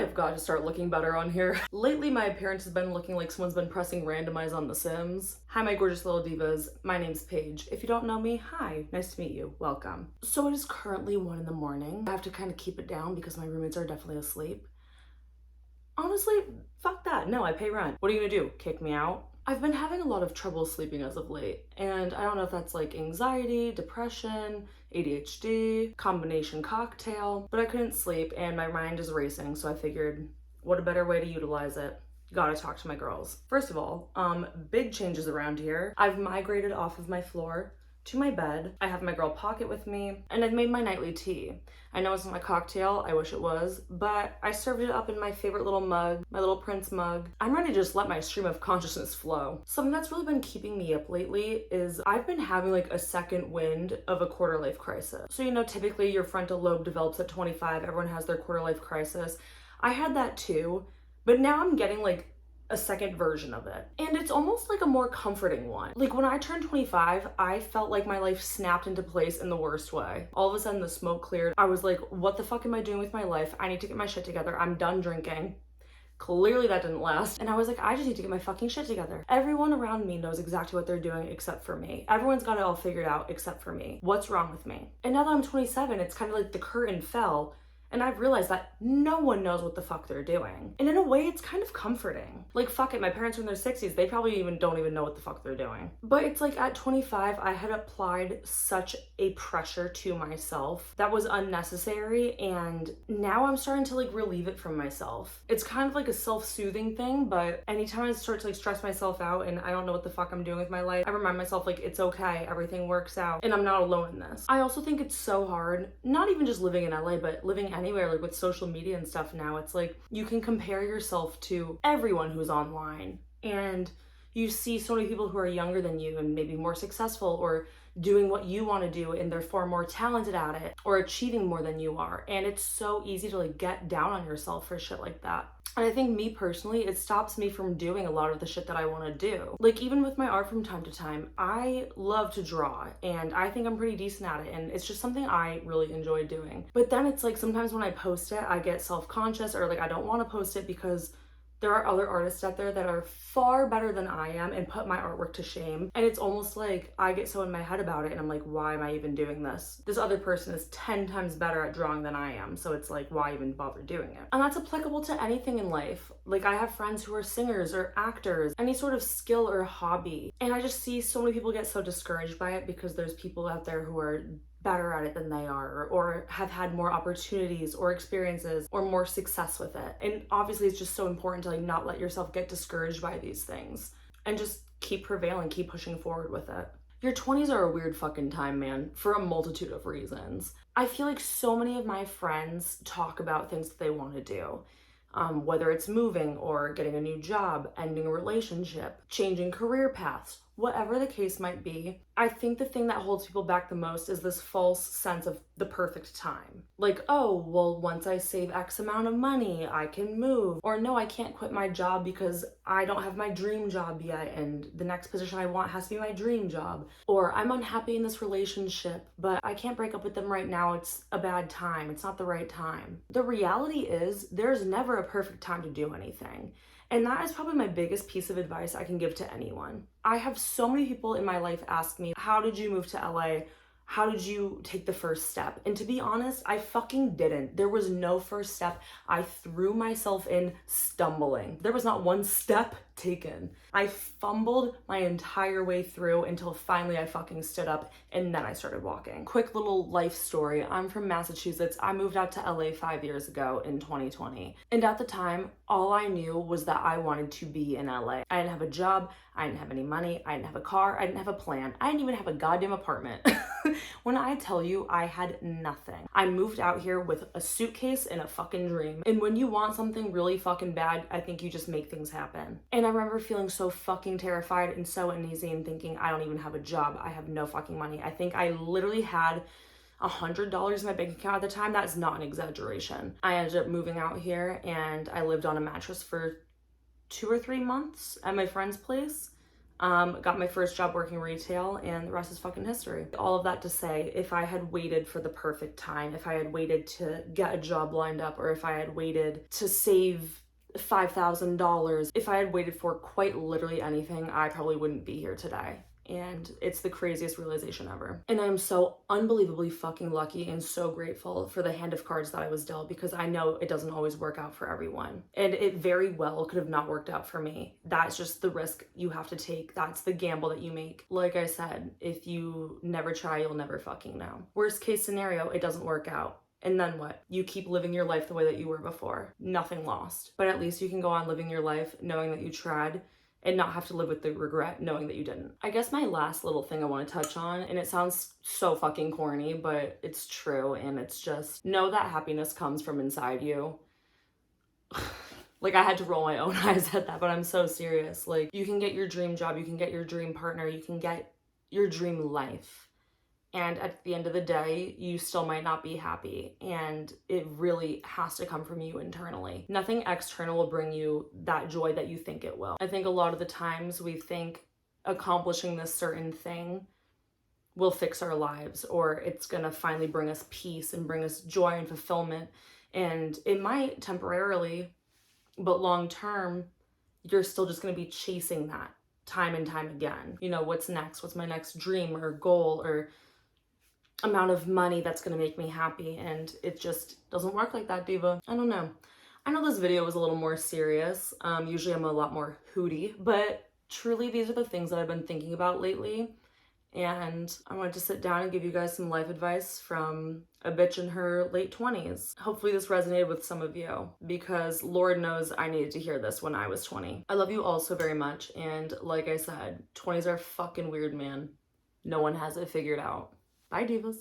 have got to start looking better on here. Lately, my appearance has been looking like someone's been pressing randomize on The Sims. Hi, my gorgeous little divas. My name's Paige. If you don't know me, hi. Nice to meet you. Welcome. So it is currently 1 in the morning. I have to kind of keep it down because my roommates are definitely asleep. Honestly, fuck that. No, I pay rent. What are you gonna do? Kick me out? I've been having a lot of trouble sleeping as of late, and I don't know if that's like anxiety, depression, ADHD, combination cocktail, but I couldn't sleep and my mind is racing, so I figured, what a better way to utilize it. Gotta talk to my girls. First of all, big changes around here. I've migrated off of my floor to my bed. I have my girl Pocket with me, and I've made my nightly tea. I know it's not my cocktail, I wish it was, but I served it up in my favorite little mug, my little Prince mug. I'm ready to just let my stream of consciousness flow. Something that's really been keeping me up lately is I've been having like a second wind of a quarter life crisis. So you know, typically your frontal lobe develops at 25, everyone has their quarter life crisis. I had that too, but now I'm getting like a second version of it. And it's almost like a more comforting one. Like when I turned 25, I felt like my life snapped into place in the worst way. All of a sudden the smoke cleared. I was like, what the fuck am I doing with my life? I need to get my shit together. I'm done drinking. Clearly that didn't last. And I was like, I just need to get my fucking shit together. Everyone around me knows exactly what they're doing except for me. Everyone's got it all figured out except for me. What's wrong with me? And now that I'm 27, it's kind of like the curtain fell. And I've realized that no one knows what the fuck they're doing. And in a way, it's kind of comforting. Like, fuck it, my parents are in their 60s. They probably don't even know what the fuck they're doing. But it's like at 25, I had applied such a pressure to myself that was unnecessary. And now I'm starting to like relieve it from myself. It's kind of like a self-soothing thing, but anytime I start to like stress myself out and I don't know what the fuck I'm doing with my life, I remind myself like, it's okay, everything works out, and I'm not alone in this. I also think it's so hard, not even just living in LA, but living anywhere, like with social media and stuff now. It's like you can compare yourself to everyone who's online, and you see so many people who are younger than you and maybe more successful or doing what you want to do, and they're far more talented at it or achieving more than you are. And it's so easy to like get down on yourself for shit like that. And I think me personally, it stops me from doing a lot of the shit that I want to do. Like even with my art from time to time, I love to draw and I think I'm pretty decent at it, and it's just something I really enjoy doing. But then it's like sometimes when I post it, I get self-conscious, or like I don't want to post it because there are other artists out there that are far better than I am and put my artwork to shame. And it's almost like I get so in my head about it and I'm like, why am I even doing this? This other person is 10 times better at drawing than I am. So it's like, why even bother doing it? And that's applicable to anything in life. Like I have friends who are singers or actors, any sort of skill or hobby. And I just see so many people get so discouraged by it because there's people out there who are better at it than they are, or have had more opportunities or experiences or more success with it. And obviously it's just so important to like not let yourself get discouraged by these things and just keep prevailing, keep pushing forward with it. Your 20s are a weird fucking time, man, for a multitude of reasons. I feel like so many of my friends talk about things that they want to do. Whether it's moving or getting a new job, ending a relationship, changing career paths, whatever the case might be, I think the thing that holds people back the most is this false sense of the perfect time. Like, oh, well, once I save X amount of money, I can move. Or no, I can't quit my job because I don't have my dream job yet, and the next position I want has to be my dream job. Or I'm unhappy in this relationship, but I can't break up with them right now. It's a bad time. It's not the right time. The reality is there's never a perfect time to do anything. And that is probably my biggest piece of advice I can give to anyone. I have so many people in my life ask me, how did you move to LA? How did you take the first step? And to be honest, I fucking didn't. There was no first step. I threw myself in stumbling. There was not one step taken. I fumbled my entire way through until finally I fucking stood up, and then I started walking. Quick little life story. I'm from Massachusetts. I moved out to LA 5 years ago in 2020. And at the time, all I knew was that I wanted to be in LA. I didn't have a job. I didn't have any money. I didn't have a car. I didn't have a plan. I didn't even have a goddamn apartment. When I tell you I had nothing, I moved out here with a suitcase and a fucking dream. And when you want something really fucking bad, I think you just make things happen. And I remember feeling so fucking terrified and so uneasy and thinking, I don't even have a job. I have no fucking money. I think I literally had $100 in my bank account at the time. That's not an exaggeration. I ended up moving out here and I lived on a mattress for 2 or 3 months at my friend's place. Got my first job working retail, and the rest is fucking history. All of that to say, if I had waited for the perfect time, if I had waited to get a job lined up, or if I had waited to save $5,000, if I had waited for quite literally anything, I probably wouldn't be here today. And it's the craziest realization ever. And I'm so unbelievably fucking lucky and so grateful for the hand of cards that I was dealt, because I know it doesn't always work out for everyone. And it very well could have not worked out for me. That's just the risk you have to take. That's the gamble that you make. Like I said, if you never try, you'll never fucking know. Worst case scenario, it doesn't work out. And then what? You keep living your life the way that you were before. Nothing lost. But at least you can go on living your life knowing that you tried, and not have to live with the regret knowing that you didn't. I guess my last little thing I want to touch on, and it sounds so fucking corny, but it's true, and it's just, know that happiness comes from inside you. Like, I had to roll my own eyes at that, but I'm so serious. Like, you can get your dream job, you can get your dream partner, you can get your dream life. And at the end of the day, you still might not be happy. And it really has to come from you internally. Nothing external will bring you that joy that you think it will. I think a lot of the times we think accomplishing this certain thing will fix our lives, or it's gonna finally bring us peace and bring us joy and fulfillment. And it might temporarily, but long term, you're still just gonna be chasing that time and time again. You know, what's next? What's my next dream or goal or amount of money that's gonna make me happy? And it just doesn't work like that, diva. I don't know. I know this video was a little more serious. Usually I'm a lot more hooty, but truly these are the things that I've been thinking about lately. And I wanted to sit down and give you guys some life advice from a bitch in her late 20s. Hopefully this resonated with some of you, because Lord knows I needed to hear this when I was 20. I love you all so very much, and like I said, 20s are fucking weird, man. No one has it figured out. Bye, divas.